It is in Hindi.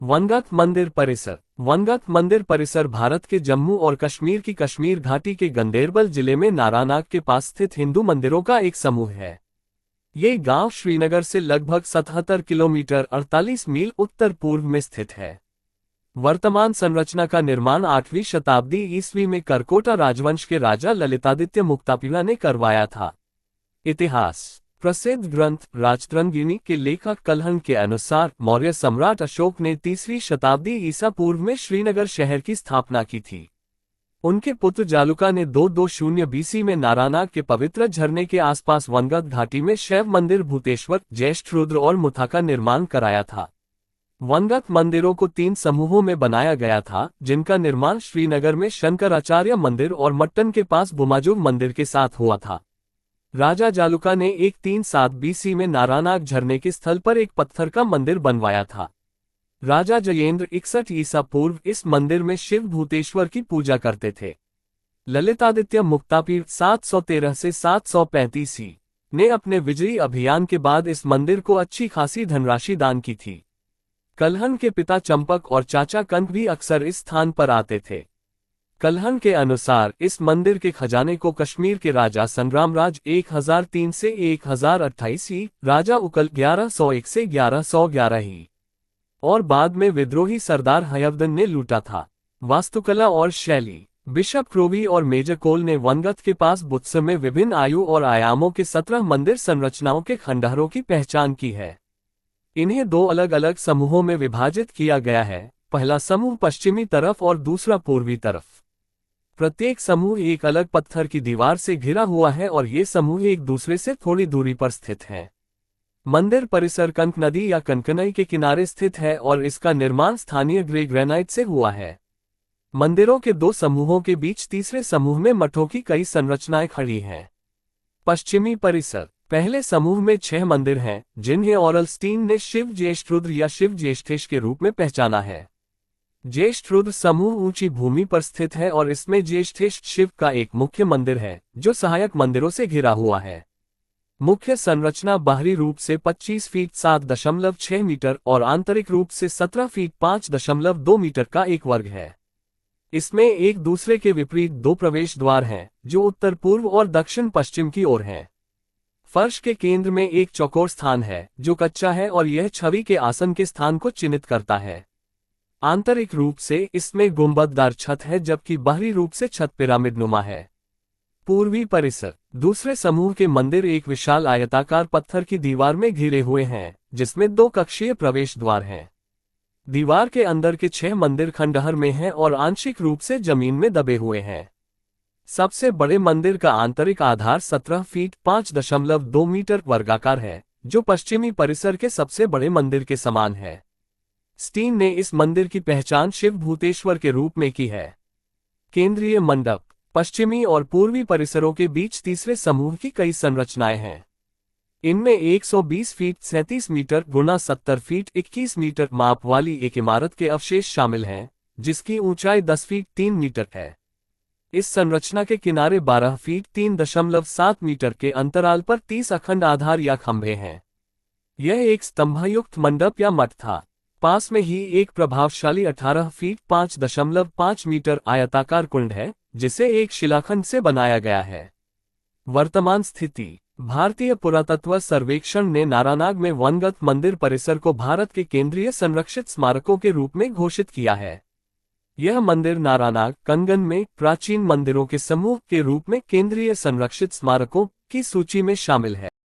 वनगत मंदिर परिसर। वनगत मंदिर परिसर भारत के जम्मू और कश्मीर की कश्मीर घाटी के गंदेरबल जिले में नारानाग के पास स्थित हिंदू मंदिरों का एक समूह है। ये गांव श्रीनगर से लगभग 77 किलोमीटर 48 मील उत्तर पूर्व में स्थित है। वर्तमान संरचना का निर्माण 8वीं शताब्दी ईस्वी में करकोटा राजवंश के राजा ललितादित्य मुक्तापिला ने करवाया था। इतिहास। प्रसिद्ध ग्रंथ राजतरंगिणी के लेखक कल्हण के अनुसार मौर्य सम्राट अशोक ने 3वीं शताब्दी ईसा पूर्व में श्रीनगर शहर की स्थापना की थी। उनके पुत्र जालुका ने 220 बीसी में नारानाग के पवित्र झरने के आसपास वनगत घाटी में शैव मंदिर भूतेश्वर, ज्येष्ठ रुद्र और मुथा का निर्माण कराया था। वनगत मंदिरों को 3 समूहों में बनाया गया था, जिनका निर्माण श्रीनगर में शंकराचार्य मंदिर और मट्टन के पास बुमाजुग मंदिर के साथ हुआ था। राजा जालुका ने 137 बीसी में नारानाग झरने के स्थल पर एक पत्थर का मंदिर बनवाया था। राजा जयेंद्र 61 ईसा पूर्व इस मंदिर में शिव भूतेश्वर की पूजा करते थे। ललितादित्य मुक्तापीर 713 से 735 ने अपने विजयी अभियान के बाद इस मंदिर को अच्छी खासी धनराशि दान की थी। कल्हण के पिता चंपक और चाचा कंक भी अक्सर इस स्थान पर आते थे। कल्हण के अनुसार इस मंदिर के खजाने को कश्मीर के राजा संग्रामराज 1003 से 1028, राजा उकल 1101 से 1111 और बाद में विद्रोही सरदार हयवदन ने लूटा था। वास्तुकला और शैली। बिशप क्रोवी और मेजर कोल ने वनगत के पास बुत्सर में विभिन्न आयु और आयामों के 17 मंदिर संरचनाओं के खंडहरों की पहचान की है। इन्हें 2 अलग अलग समूहों में विभाजित किया गया है, पहला समूह पश्चिमी तरफ और दूसरा पूर्वी तरफ। प्रत्येक समूह एक अलग पत्थर की दीवार से घिरा हुआ है और ये समूह एक दूसरे से थोड़ी दूरी पर स्थित हैं। मंदिर परिसर कंक नदी या कनकनई के किनारे स्थित है और इसका निर्माण स्थानीय ग्रे ग्रेनाइट से हुआ है। मंदिरों के 2 समूहों के बीच तीसरे समूह में मठों की कई संरचनाएं खड़ी हैं। पश्चिमी परिसर। पहले समूह में 6 मंदिर हैं, जिन्हें ऑरलस्टीन ने शिव ज्येष्ठ रुद्र या शिव ज्येष्ठेश के रूप में पहचाना है। ज्येष्ठ रुद्र समूह ऊंची भूमि पर स्थित है और इसमें ज्येष्ठेश शिव का एक मुख्य मंदिर है, जो सहायक मंदिरों से घिरा हुआ है। मुख्य संरचना बाहरी रूप से 25 फीट 7.6 मीटर और आंतरिक रूप से 17 फीट 5.2 मीटर का एक वर्ग है। इसमें एक दूसरे के विपरीत 2 प्रवेश द्वार हैं, जो उत्तर पूर्व और दक्षिण पश्चिम की ओर हैं। फर्श के केंद्र में एक चौकोर स्थान है, जो कच्चा है और यह छवि के आसन के स्थान को चिन्हित करता है। आंतरिक रूप से इसमें गुंबददार छत है, जबकि बाहरी रूप से छत पिरामिड नुमा है। पूर्वी परिसर। दूसरे समूह के मंदिर एक विशाल आयताकार पत्थर की दीवार में घिरे हुए हैं, जिसमें 2 कक्षीय प्रवेश द्वार हैं। दीवार के अंदर के 6 मंदिर खंडहर में हैं और आंशिक रूप से जमीन में दबे हुए हैं। सबसे बड़े मंदिर का आंतरिक आधार 17 फीट 5.2 मीटर वर्गाकार है, जो पश्चिमी परिसर के सबसे बड़े मंदिर के समान है। स्टीन ने इस मंदिर की पहचान शिव भूतेश्वर के रूप में की है। केंद्रीय मंडप। पश्चिमी और पूर्वी परिसरों के बीच तीसरे समूह की कई संरचनाएं हैं। इनमें 120 फीट 37 मीटर गुना 70 फीट 21 मीटर माप वाली एक इमारत के अवशेष शामिल हैं, जिसकी ऊंचाई 10 फीट 3 मीटर है। इस संरचना के किनारे 12 फीट 3.7 मीटर के अंतराल पर 30 अखंड आधार या खंभे हैं। यह एक स्तंभयुक्त मंडप या मठ था। पास में ही एक प्रभावशाली 18 फीट 5.5 मीटर आयताकार कुंड है, जिसे एक शिलाखंड से बनाया गया है। वर्तमान स्थिति। भारतीय पुरातत्व सर्वेक्षण ने नारानाग में वनगत मंदिर परिसर को भारत के केंद्रीय संरक्षित स्मारकों के रूप में घोषित किया है। यह मंदिर नारानाग कंगन में प्राचीन मंदिरों के समूह के रूप में केंद्रीय संरक्षित स्मारकों की सूची में शामिल है।